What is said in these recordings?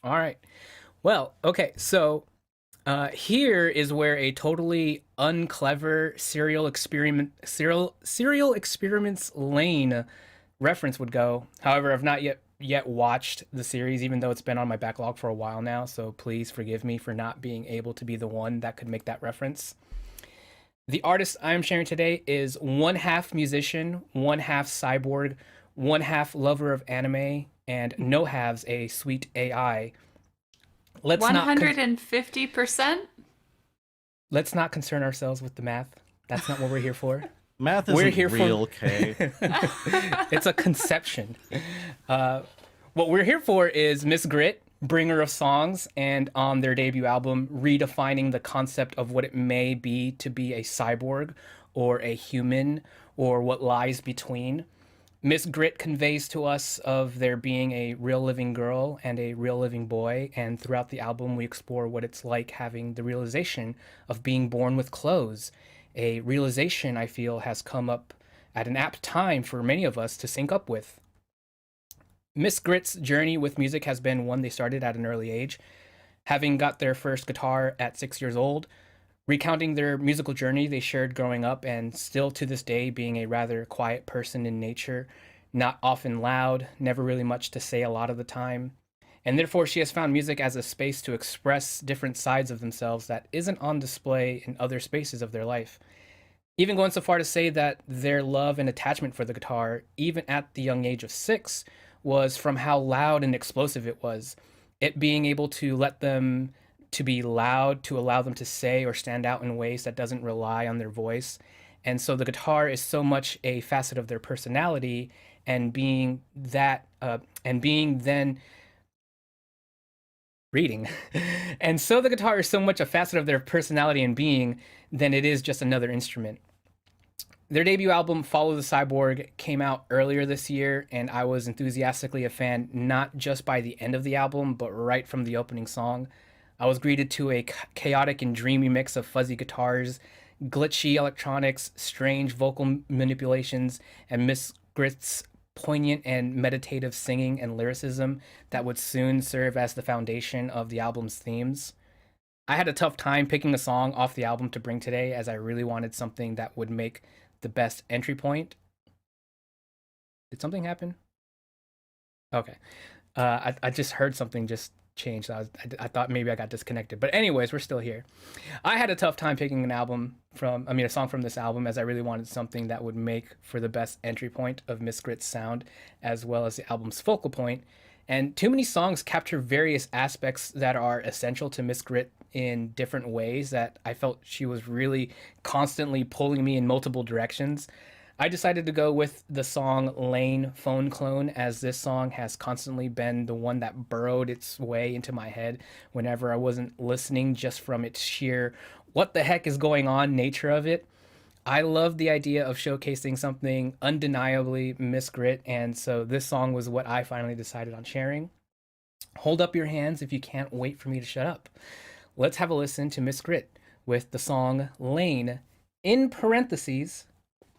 All right. Well, okay. So here is where a totally unclever serial experiments Lane reference would go. However, I've not yet watched the series, even though it's been on my backlog for a while now. So please forgive me for not being able to be the one that could make that reference. The artist I am sharing today is one half musician, one half cyborg, one half lover of anime, and no halves a sweet AI. Let's not con- 150%? let's not concern ourselves with the math. That's not what we're here for. Math We're isn't here for real, Kay. it's a conception. Uh, what we're here for is Miss Grit, bringer of songs, and on their debut album, redefining the concept of what it may be to be a cyborg or a human or what lies between. Miss Grit conveys to us of there being a real living girl and a real living boy, and throughout the album, we explore what it's like having the realization of being born with clothes. A realization I feel has come up at an apt time for many of us to sync up with. Miss Grit's journey with music has been one they started at an early age, having got their first guitar at 6 years old, recounting their musical journey they shared growing up, and still to this day being a rather quiet person in nature, not often loud, never really much to say a lot of the time. And therefore, she has found music as a space to express different sides of themselves that isn't on display in other spaces of their life. Even going so far to say that their love and attachment for the guitar, even at the young age of 6, was from how loud and explosive it was. It being able to let them to be loud, to allow them to say or stand out in ways that doesn't rely on their voice. And so the guitar is so much a facet of their personality, and being then reading. And so the guitar is so much a facet of their personality and being than it is just another instrument. Their debut album, Follow the Cyborg, came out earlier this year, and I was enthusiastically a fan not just by the end of the album, but right from the opening song. I was greeted to a chaotic and dreamy mix of fuzzy guitars, glitchy electronics, strange vocal manipulations, and Miss Grit's poignant and meditative singing and lyricism that would soon serve as the foundation of the album's themes. I had a tough time picking a song off the album to bring today, as I really wanted something that would make the best entry point. Did something happen? Okay. I just heard something just change. I thought maybe I got disconnected. But anyways, we're still here. I had a tough time picking a song from this album, as I really wanted something that would make for the best entry point of Miss Grit's sound, as well as the album's focal point. And too many songs capture various aspects that are essential to Miss Grit in different ways that I felt she was really constantly pulling me in multiple directions. I decided to go with the song Lain Phone Clone, as this song has constantly been the one that burrowed its way into my head whenever I wasn't listening, just from its sheer what the heck is going on nature of it. I love the idea of showcasing something undeniably Miss Grit, and so this song was what I finally decided on sharing. Hold up your hands if you can't wait for me to shut up. Let's have a listen to Miss Grit with the song Lain, in parentheses,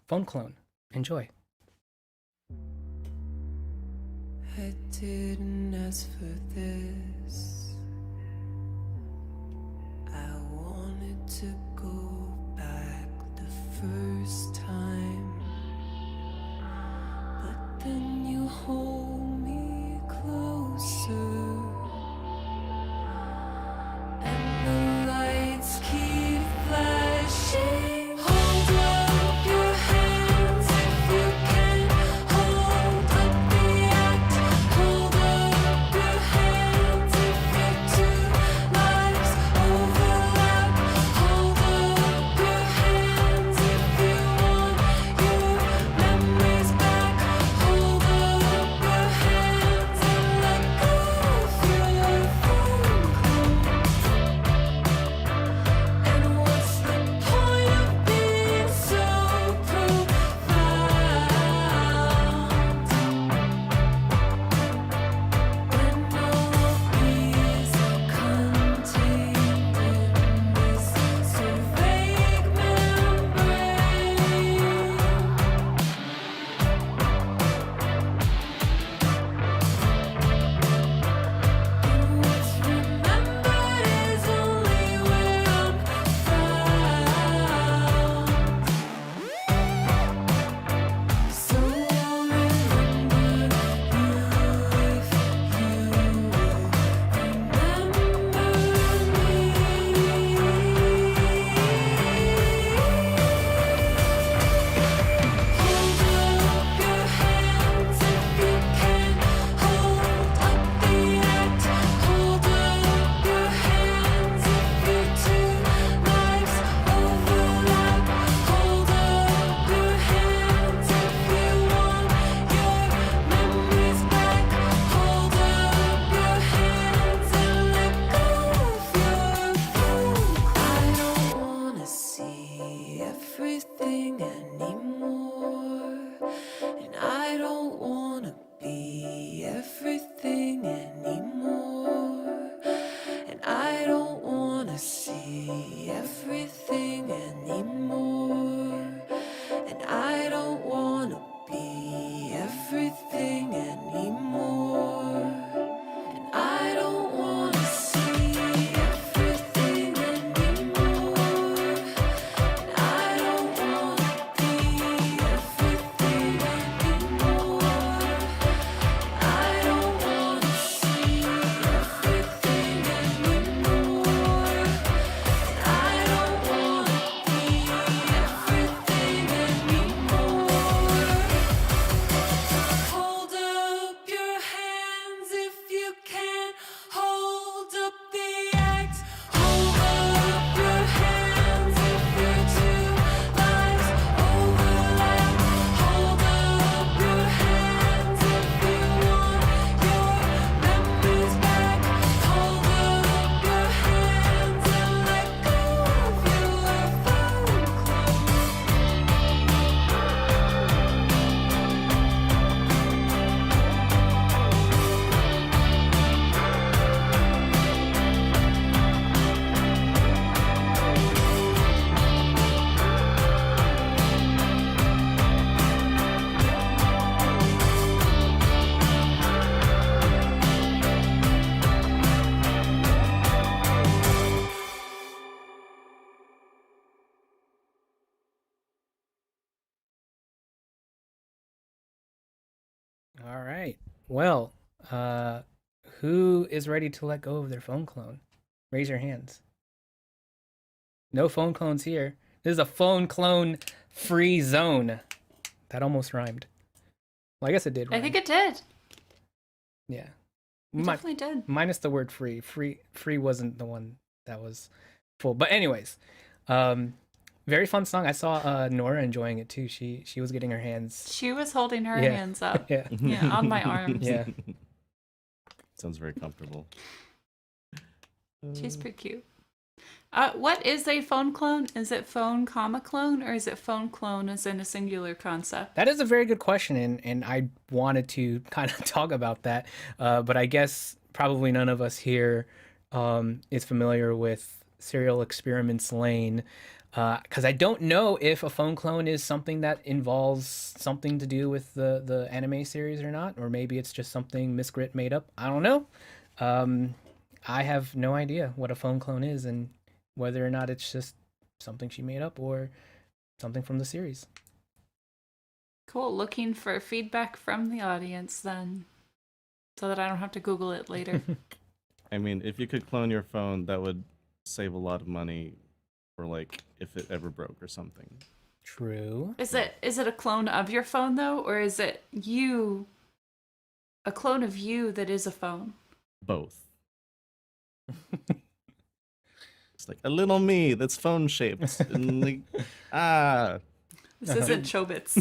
Phone Clone. Enjoy. I didn't ask for this. I wanted to go back the first time, but then you hold me closer, and the lights keep flashing. Hold up your hands if you can. Hold up the act. Hold up your hands if your two lives overlap. Hold up your hands if you want your memories back. Hold up your hands and let go. All right. Well, uh, who is ready to let go of their phone clone? Raise your hands. No phone clones here. This is a phone clone free zone. That almost rhymed. Well, I guess it did I think rhyme. it did. Yeah. It definitely did. Minus the word free. Free wasn't the one that was full. But anyways, um, very fun song. I saw Nora enjoying it too. She was getting her hands. She was holding her Yeah. hands up. Yeah. Yeah, on my arms. Yeah. Sounds very comfortable. She's pretty cute. What is a phone clone? Is it phone comma clone, or is it phone clone as in a singular concept? That is a very good question, and I wanted to kind of talk about that, but I guess probably none of us here is familiar with Serial Experiments Lane, because I don't know if a phone clone is something that involves something to do with the anime series or not, or maybe it's just something Miss Grit made up. I don't know. Um, I have no idea what a phone clone is and whether or not it's just something she made up or something from the series. Cool. Looking for feedback from the audience then, so that I don't have to Google it later. I mean, if you could clone your phone, that would save a lot of money for like if it ever broke or something. True. Is it a clone of your phone though, or is it you, a clone of you that is a phone? Both. It's like a little me that's phone shaped. And like, ah. This isn't Chobits.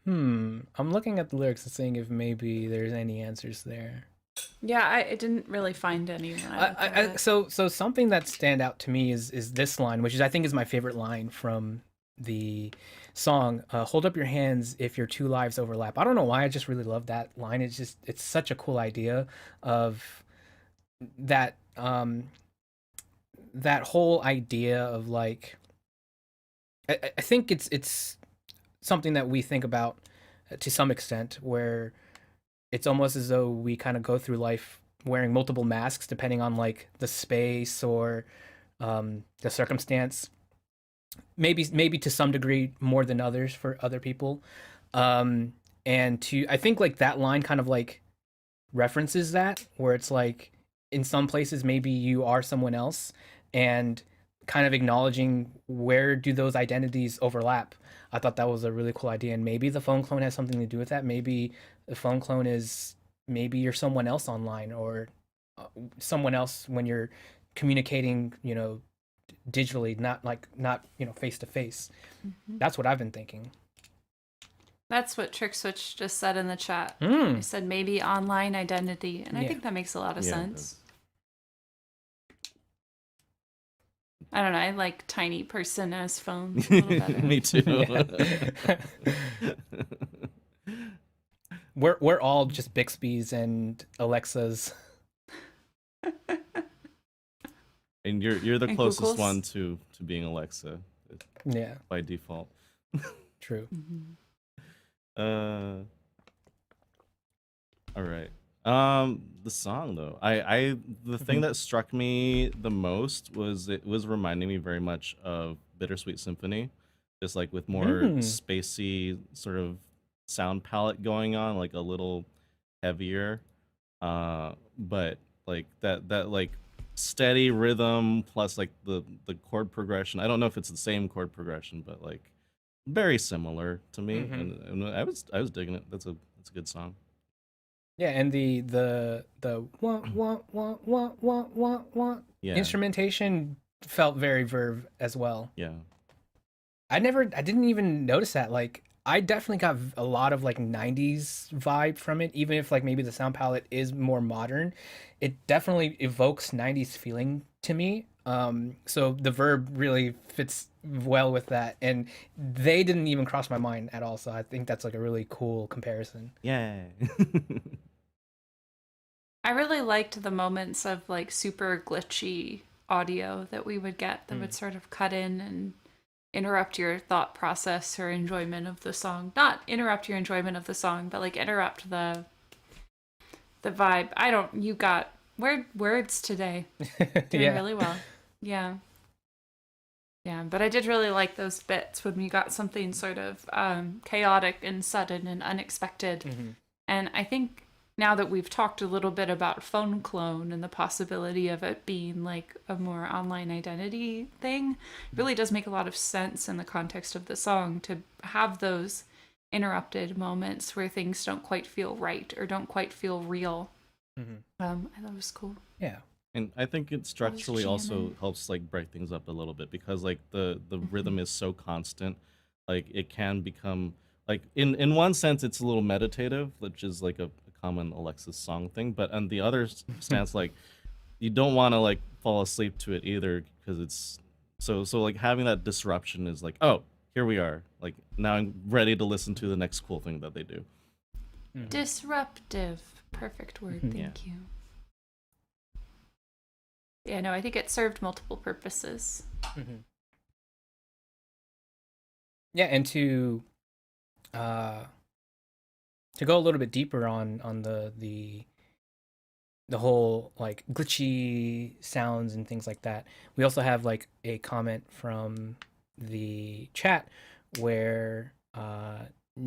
I'm looking at the lyrics and seeing if maybe there's any answers there. Yeah, I didn't really find any when I looked at it. So something that stand out to me is this line, which is I think is my favorite line from the song. Hold up your hands if your two lives overlap. I don't know why I just really love that line. It's such a cool idea of that that whole idea of like I think it's something that we think about to some extent where it's almost as though we kind of go through life wearing multiple masks depending on like the space or the circumstance. Maybe to some degree more than others for other people. And to I think like that line kind of like references that where it's like in some places maybe you are someone else and kind of acknowledging where do those identities overlap. I thought that was a really cool idea, and maybe the phone clone has something to do with that. Maybe the phone clone is maybe you're someone else online or someone else when you're communicating, digitally, not face to face. That's what I've been thinking. That's what Trick Switch just said in the chat. Mm. They said maybe online identity, and I Yeah. think that makes a lot of Yeah, it sense. I don't know. I like tiny person as phones a little better. Me too. We're all just Bixby's and Alexas. And you're the And closest Google's? one to being Alexa Yeah, by default. true. All right. The song though, the thing that struck me the most was it was reminding me very much of Bittersweet Symphony, just like with more spacey sort of sound palette going on, like a little heavier, but like that like steady rhythm plus like the chord progression. I don't know if it's the same chord progression, but like very similar to me, and I was digging it. That's a good song. Yeah, and the wah wah wah wah wah wah wah Yeah. instrumentation felt very Verve as well. Yeah. I didn't even notice that. Like, I definitely got a lot of like '90s vibe from it, even if like maybe the sound palette is more modern. It definitely evokes '90s feeling to me. So the Verb really fits well with that, and they didn't even cross my mind at all. So I think that's like a really cool comparison. Yeah. I really liked the moments of like super glitchy audio that we would get that would sort of cut in and interrupt your thought process or enjoyment of the song. Not interrupt your enjoyment of the song, but like interrupt the vibe. You got words today. Doing Yeah. really well. Yeah. Yeah, but I did really like those bits when we got something sort of chaotic and sudden and unexpected. And I think now that we've talked a little bit about phone clone and the possibility of it being like a more online identity thing, it really does make a lot of sense in the context of the song to have those interrupted moments where things don't quite feel right or don't quite feel real. I thought it was cool. Yeah. And I think it structurally also helps like break things up a little bit because like the rhythm is so constant, like it can become like in one sense it's a little meditative, which is like a common Alexis song thing, but on the other stance, like you don't want to like fall asleep to it either because it's so like having that disruption is like, oh, here we are, like now I'm ready to listen to the next cool thing that they do. Disruptive. Perfect word. Yeah. Thank you. Yeah, no, I think it served multiple purposes. Yeah, and to go a little bit deeper on the whole like glitchy sounds and things like that, we also have like a comment from the chat where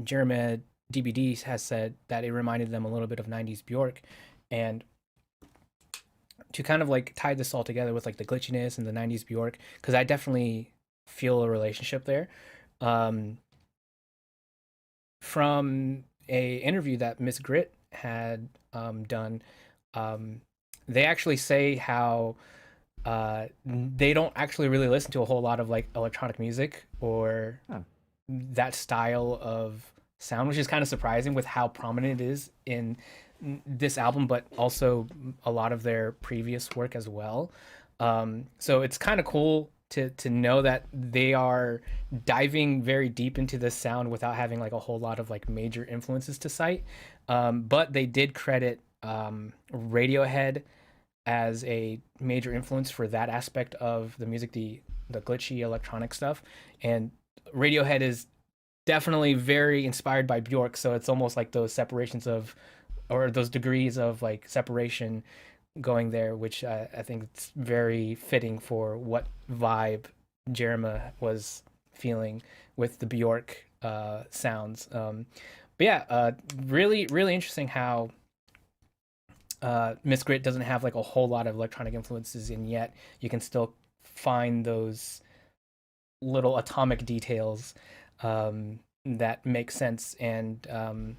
Jeremy DBD has said that it reminded them a little bit of 90s Bjork. And to kind of like tie this all together with like the glitchiness and the 90s Bjork, because I definitely feel a relationship there. From a interview that Miss Grit had done, they actually say how they don't actually really listen to a whole lot of like electronic music or that style of sound, which is kind of surprising with how prominent it is in this album, but also a lot of their previous work as well. So it's kind of cool to know that they are diving very deep into this sound without having like a whole lot of like major influences to cite. But they did credit Radiohead as a major influence for that aspect of the music, the glitchy electronic stuff. And Radiohead is definitely very inspired by Bjork, so it's almost like those separations of, or those degrees of like separation going there, which I think it's very fitting for what vibe Jerema was feeling with the Bjork sounds. But yeah, really, really interesting how Miss Grit doesn't have like a whole lot of electronic influences, and yet you can still find those little atomic details that make sense. And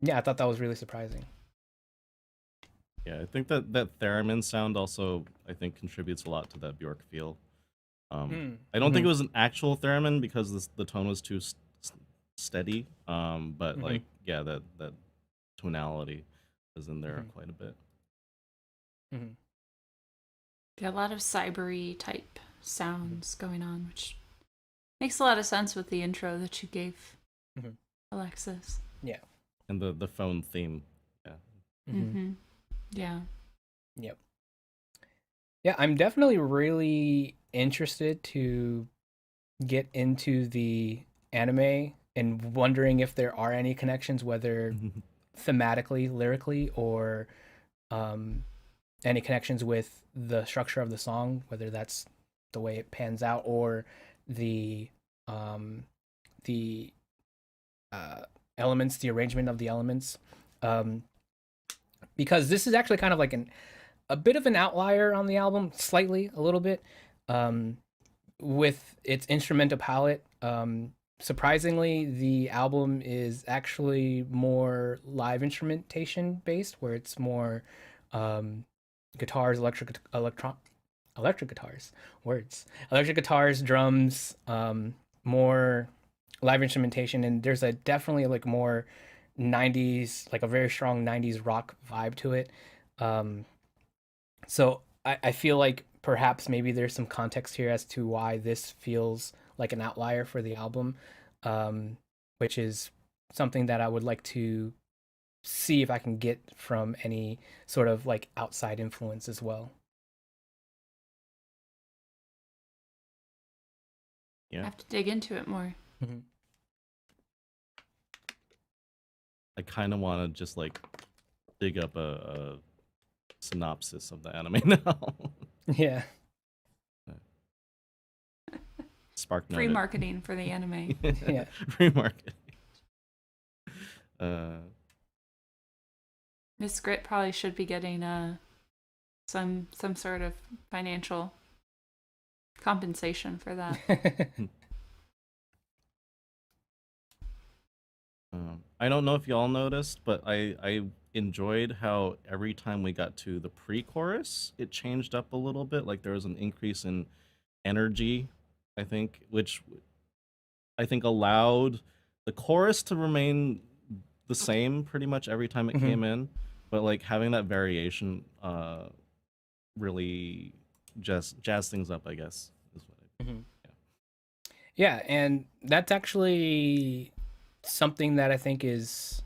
yeah, I thought that was really surprising. Yeah, I think that theremin sound also I think contributes a lot to that Bjork feel. I don't think it was an actual theremin because the tone was too steady. But like yeah, that tonality is in there quite a bit. Yeah, a lot of cybery type sounds going on, which makes a lot of sense with the intro that you gave, Alexis. Yeah. And the phone theme. Yeah. Yeah. Yep. Yeah, I'm definitely really interested to get into the anime and wondering if there are any connections, whether thematically, lyrically, or any connections with the structure of the song, whether that's the way it pans out or the elements, the arrangement of the elements. Because this is actually kind of like a bit of an outlier on the album, slightly, a little bit, with its instrumental palette. Surprisingly, the album is actually more live instrumentation based, where it's more guitars, electric guitars, electric guitars, drums, more live instrumentation, and there's a definitely like more 90s, like a very strong 90s rock vibe to it. So I feel like perhaps maybe there's some context here as to why this feels like an outlier for the album, which is something that I would like to see if I can get from any sort of like outside influence as well. I Yeah. have to dig into it more. I kind of want to just like dig up a synopsis of the anime now. Yeah. spark Free noted. marketing for the anime. Yeah. Free marketing. Uh, Miss Grit probably should be getting some sort of financial compensation for that. I don't know if y'all noticed, but I enjoyed how every time we got to the pre-chorus, it changed up a little bit. Like there was an increase in energy, I think, which I think allowed the chorus to remain the same pretty much every time it Mhm. came in, but like having that variation really just jazz things up, I guess. Is what Mhm. Yeah, and that's actually something that I think is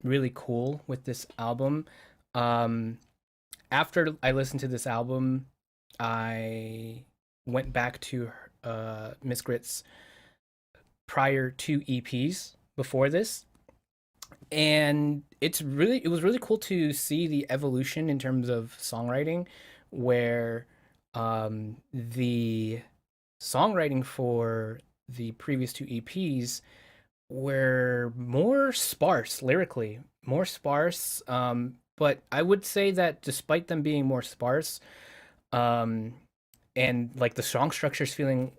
really cool with this album. Um, After I listened to this album, I went back to Miss Grit's prior two EPs before this, and it was really cool to see the evolution in terms of songwriting, where the songwriting for the previous two EPs were more sparse lyrically, more sparse. But I would say that despite them being more sparse, um, and like the song structures feeling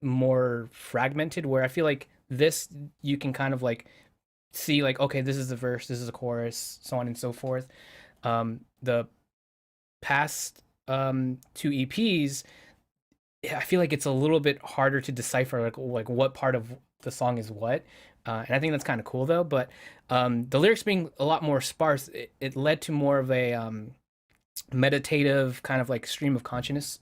more fragmented, where I feel like this you can kind of like see like, okay, this is the verse, this is a chorus, so on and so forth. The past two EPs, yeah, I feel like it's a little bit harder to decipher like what part of the song is what. And I think that's kind of cool though. But the lyrics being a lot more sparse, it led to more of a meditative kind of like stream of consciousness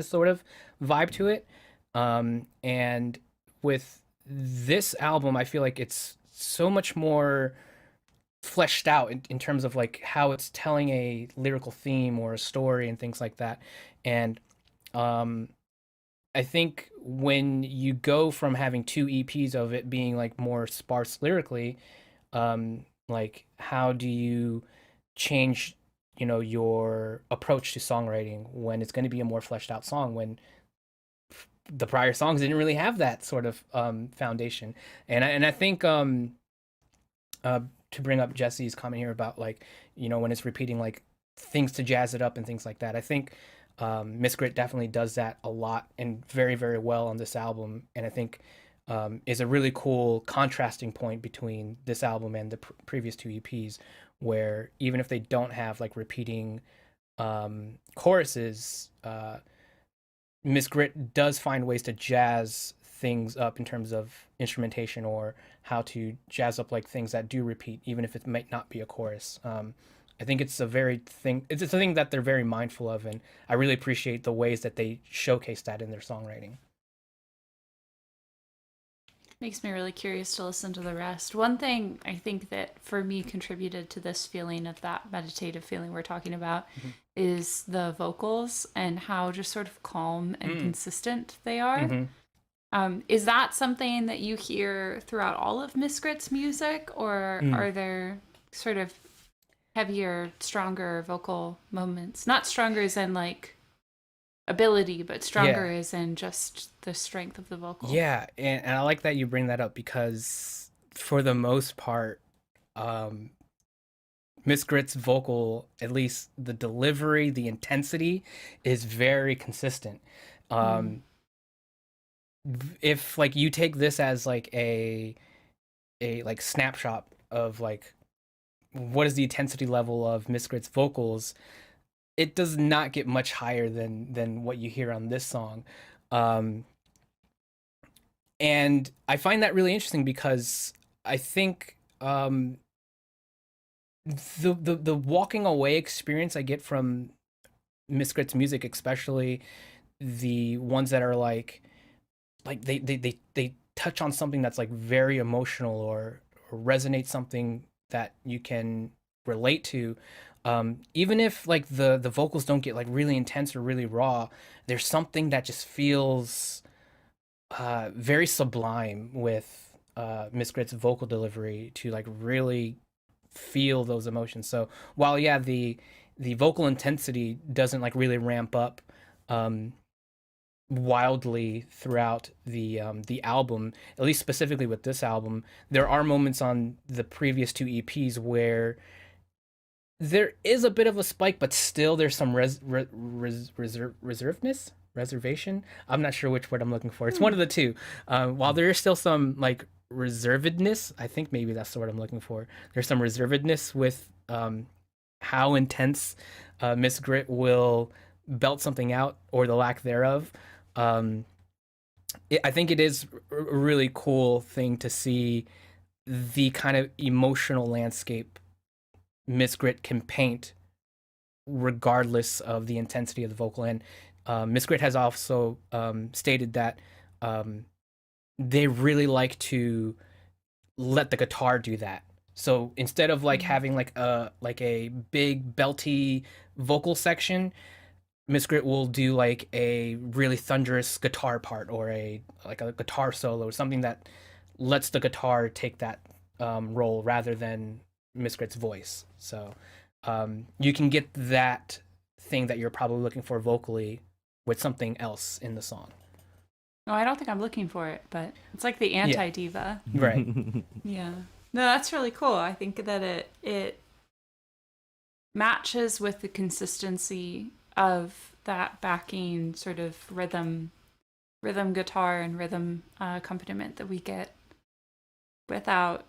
sort of vibe to it. And with this album, I feel like it's so much more fleshed out in terms of like how it's telling a lyrical theme or a story and things like that. And um, I think when you go from having two EPs of it being like more sparse lyrically, like how do you change, your approach to songwriting when it's going to be a more fleshed out song when the prior songs didn't really have that sort of foundation. And I think uh, to bring up Jesse's comment here about like, when it's repeating like things to jazz it up and things like that. I think Miss Grit definitely does that a lot and very, very well on this album. And I think is a really cool contrasting point between this album and the previous two EPs, where even if they don't have like repeating choruses, Miss Grit does find ways to jazz things up in terms of instrumentation or how to jazz up like things that do repeat, even if it might not be a chorus. I think it's it's a thing that they're very mindful of, and I really appreciate the ways that they showcase that in their songwriting. Makes me really curious to listen to the rest. One thing I think that for me contributed to this feeling of that meditative feeling we're talking about is the vocals and how just sort of calm and consistent they are. Is that something that you hear throughout all of Miss Grit's music, or are there sort of heavier, stronger vocal moments? Not stronger as in like ability, but stronger Yeah. as in just the strength of the vocal. Yeah, and I like that you bring that up because for the most part, um, Miss Grit's vocal, at least the delivery, the intensity, is very consistent. Um, if like you take this as like a like snapshot of like what is the intensity level of Miss Grit's vocals, it does not get much higher than what you hear on this song. Um, and I find that really interesting because I think the walking away experience I get from Miss Grit's music, especially the ones that are like they touch on something that's like very emotional or resonate something that you can relate to. Even if like the vocals don't get like really intense or really raw, there's something that just feels very sublime with Miss Grit's vocal delivery to like really feel those emotions. So while yeah, the vocal intensity doesn't like really ramp up, um, wildly throughout the album, at least specifically with this album. There are moments on the previous two EPs where there is a bit of a spike, but still there's some reservation. I'm not sure which word I'm looking for. It's one of the two. While there is still some like reservedness, I think maybe that's the word I'm looking for. There's some reservedness with how intense Miss Grit will belt something out or the lack thereof. Um, I think it is a really cool thing to see the kind of emotional landscape Miss Grit can paint regardless of the intensity of the vocal. And Miss Grit has also stated that um, they really like to let the guitar do that. So instead of like having like a big belty vocal section, Miss Grit will do like a really thunderous guitar part or a like a guitar solo or something that lets the guitar take that role rather than Miss Grit's voice. So you can get that thing that you're probably looking for vocally with something else in the song. No, I don't think I'm looking for it, but it's like the anti-diva. Right. Yeah. No, that's really cool. I think that it matches with the consistency of that backing sort of rhythm guitar and rhythm accompaniment that we get without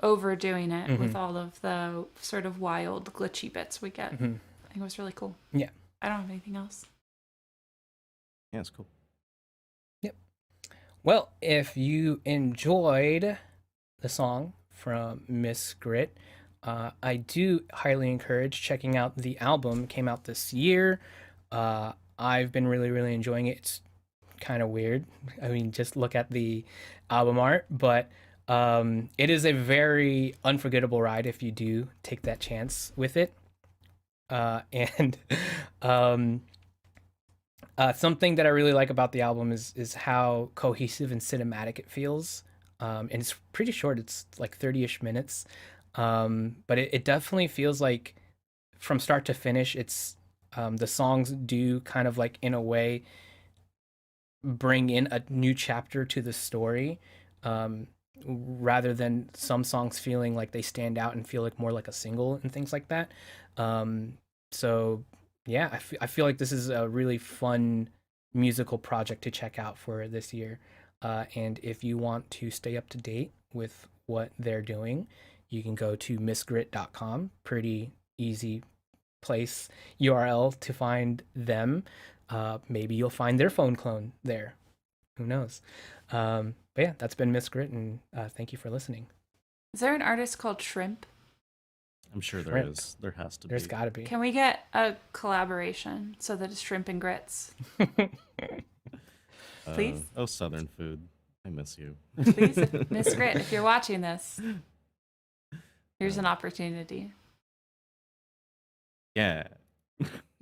overdoing it with all of the sort of wild glitchy bits we get. I think it was really cool. Yeah. I don't have anything else. Yeah, it's cool. Yep. Well, if you enjoyed the song from Miss Grit, I do highly encourage checking out the album. It came out this year. I've been really, really enjoying it. It's kind of weird. I mean, just look at the album art, but it is a very unforgettable ride if you do take that chance with it. And something that I really like about the album is how cohesive and cinematic it feels. And it's pretty short. It's like 30-ish minutes. But it definitely feels like from start to finish, it's the songs do kind of like in a way bring in a new chapter to the story, rather than some songs feeling like they stand out and feel like more like a single and things like that. So yeah, I feel like this is a really fun musical project to check out for this year. And if you want to stay up to date with what they're doing, you can go to missgrit.com. Pretty easy place URL to find them. Maybe you'll find their phone clone there. Who knows? But yeah, that's been Miss Grit, and thank you for listening. Is there an artist called Shrimp? I'm sure there Shrimp. is. There has to There's be. got to be. Can we get a collaboration so that it's Shrimp and Grits? Please? Oh, Southern food. I miss you. Please, Miss Grit, if you're watching this, here's an opportunity. Yeah.